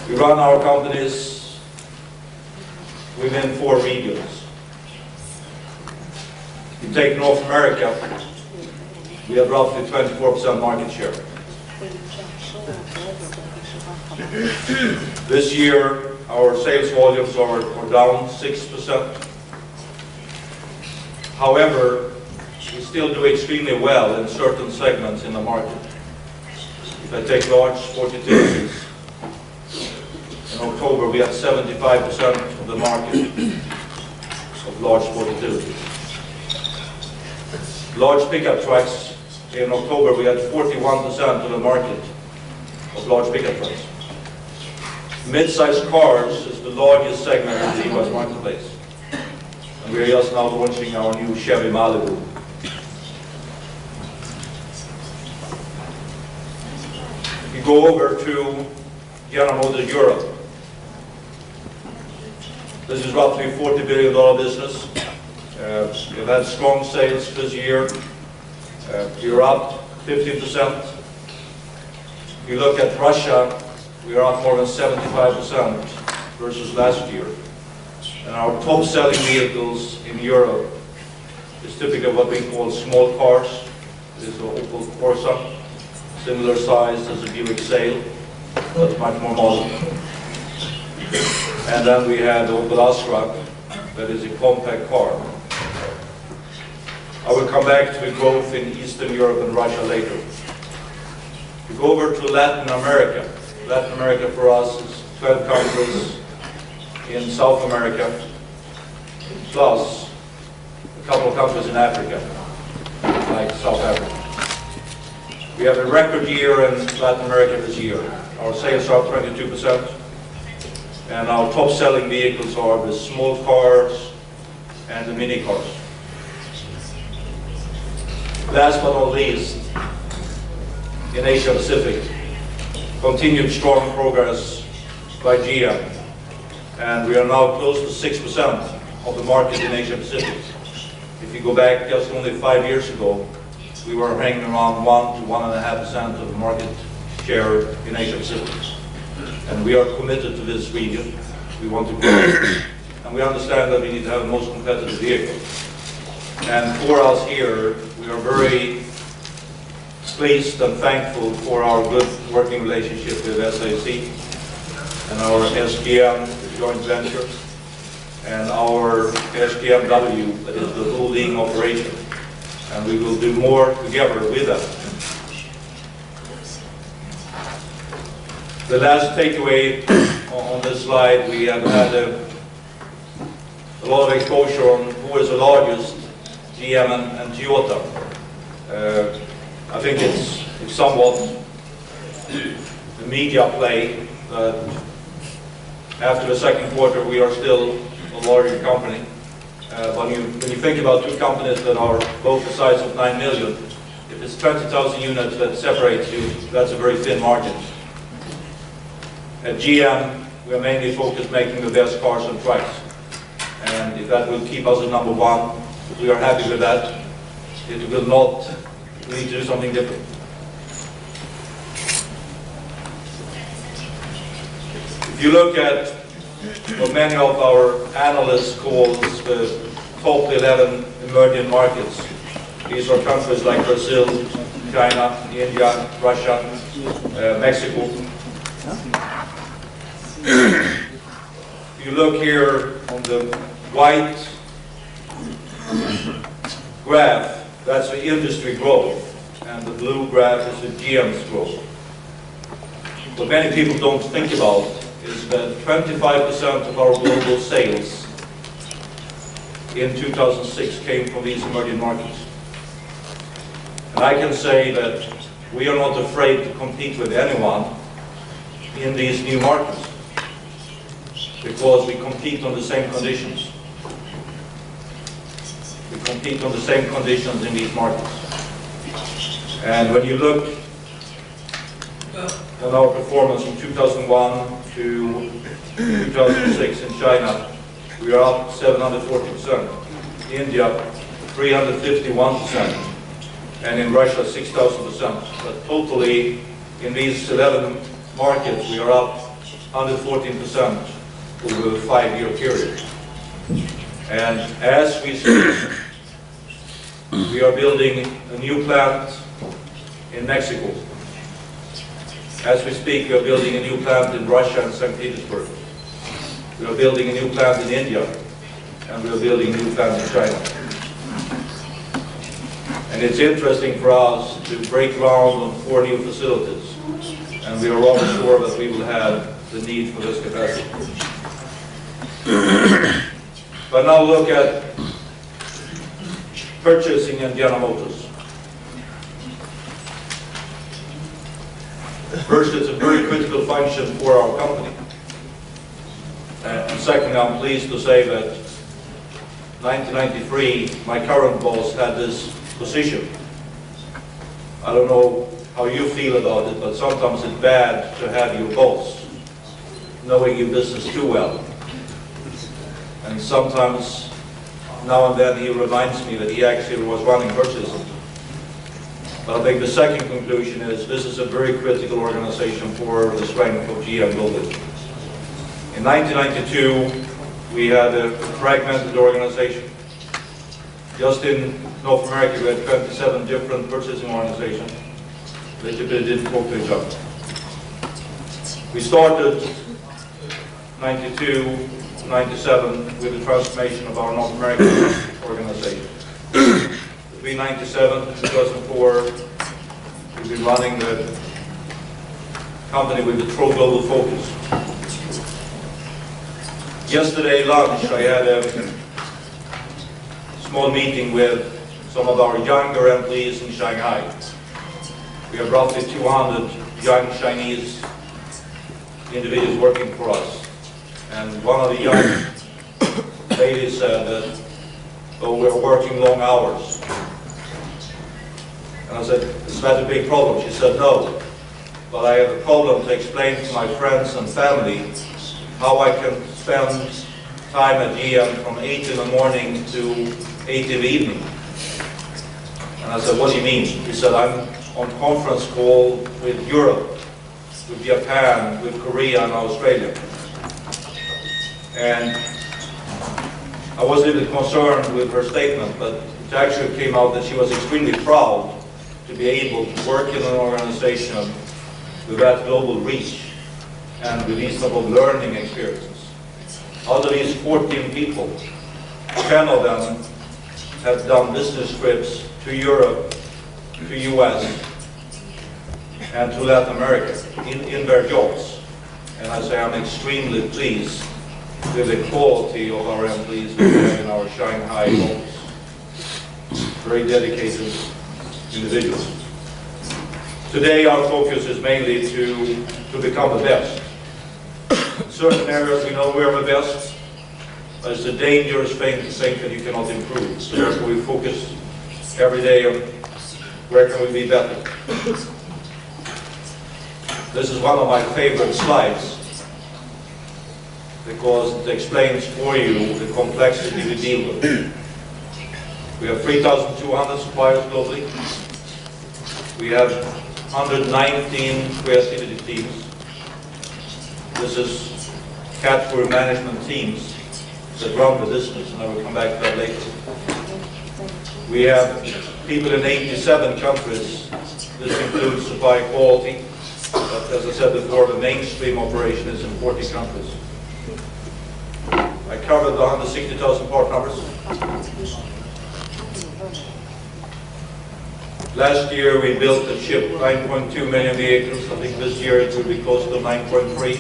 We run our companies within 4 regions. If you take North America, we have roughly 24% market share. This year, our sales volumes are down 6%. However, we still do extremely well in certain segments in the market. If I take large sport utilities, in October we had 75% of the market of large sport utilities. Large pickup trucks, in October we had 41% of the market of large pickup trucks. Mid-sized cars is the largest segment in the US marketplace. And we are just now launching our new Chevy Malibu. If you go over to General Motors Europe, this is roughly a $40 billion business. We've had strong sales this year. We're up 15%. If you look at Russia, we are up more than 75% versus last year. And our top selling vehicles in Europe is typically what we call small cars. This is the Opel Corsa, similar size as a Buick Sail, but much more modern. And then we have the Opel Astra, that is a compact car. I will come back to the growth in Eastern Europe and Russia later. We go over to Latin America. Latin America for us is 12 countries in South America, plus a couple of countries in Africa, like South Africa. We have a record year in Latin America this year. Our sales are up 22%, and our top selling vehicles are the small cars and the mini cars. Last but not least, in Asia Pacific, continued strong progress by GM, and we are now close to 6% of the market in Asia Pacific. If you go back just only 5 years ago, we were hanging around 1 to 1.5% of the market share in Asia Pacific. And we are committed to this region. We want to grow, and we understand that we need to have the most competitive vehicle. And for us here, we are very pleased and thankful for our good working relationship with SAC and our SGM, the joint venture, and our SGMW, that is the holding operation. And we will do more together with them. The last takeaway on this slide, we have had a lot of exposure on who is the largest, GM and Toyota. I think it's somewhat the media play that after the second quarter we are still a larger company. When you think about two companies that are both the size of 9 million, if it's 20,000 units that separates you, that's a very thin margin. At GM, we are mainly focused making the best cars and trucks. And if that will keep us at number 1, we are happy with that. It will not. We need to do something different. If you look at what many of our analysts call the top 11 emerging markets, these are countries like Brazil, China, India, Russia, Mexico. If you look here on the white graph, that's the industry growth, and the blue graph is the GM's growth. What many people don't think about is that 25% of our global sales in 2006 came from these emerging markets. And I can say that we are not afraid to compete with anyone in these new markets, because we compete on the same conditions. We compete on the same conditions in these markets. And when you look at our performance from 2001 to 2006 in China, we are up 740%. India, 351%. And in Russia, 6,000%. But totally, in these 11 markets, we are up 114% over a 5-year period. And as we speak, we are building a new plant in Mexico. As we speak, we are building a new plant in Russia and St. Petersburg. We are building a new plant in India, and we are building a new plant in China. And it's interesting for us to break ground on 4 new facilities, and we are rather sure that we will have the need for this capacity. But now look at purchasing in General Motors. First, it's a very critical function for our company. And second, I'm pleased to say that 1993, my current boss had this position. I don't know how you feel about it, but sometimes it's bad to have your boss knowing your business too well. And sometimes, now and then, he reminds me that he actually was running purchasing. But I think the second conclusion is this is a very critical organization for the strength of GM globally. In 1992, we had a fragmented organization. Just in North America, we had 27 different purchasing organizations. They typically didn't talk to each other. We started 92, 97 with the transformation of our North American organization. Between 97 and 2004, we've been running the company with a true global focus. Yesterday lunch, I had a small meeting with some of our younger employees in Shanghai. We have roughly 200 young Chinese individuals working for us. And one of the young ladies said that, oh, we're working long hours. And I said, is that a big problem? She said, no. But I have a problem to explain to my friends and family how I can spend time at GM from 8 in the morning to 8 in the evening. And I said, what do you mean? He said, I'm on conference call with Europe, with Japan, with Korea and Australia. And I was a little bit concerned with her statement, but it actually came out that she was extremely proud to be able to work in an organization with that global reach and with these type of learning experiences. Out of these 14 people, 10 of them have done business trips to Europe, to US, and to Latin America in their jobs. And I say I'm extremely pleased with the quality of our employees we have in our Shanghai office. Very dedicated individuals. Today our focus is mainly to become the best. In certain areas we know we're the best, but it's a dangerous thing to think that you cannot improve. So therefore we focus every day on where can we be better. This is one of my favorite slides because it explains for you the complexity we deal with. We have 3,200 suppliers globally. We have 119 creativity teams. This is category management teams that run the business, and I will come back to that later. We have people in 87 countries. This includes supply quality, but as I said before, the mainstream operation is in 40 countries. I covered the 160,000 part numbers. Last year we built and shipped 9.2 million vehicles. I think this year it will be close to 9.3.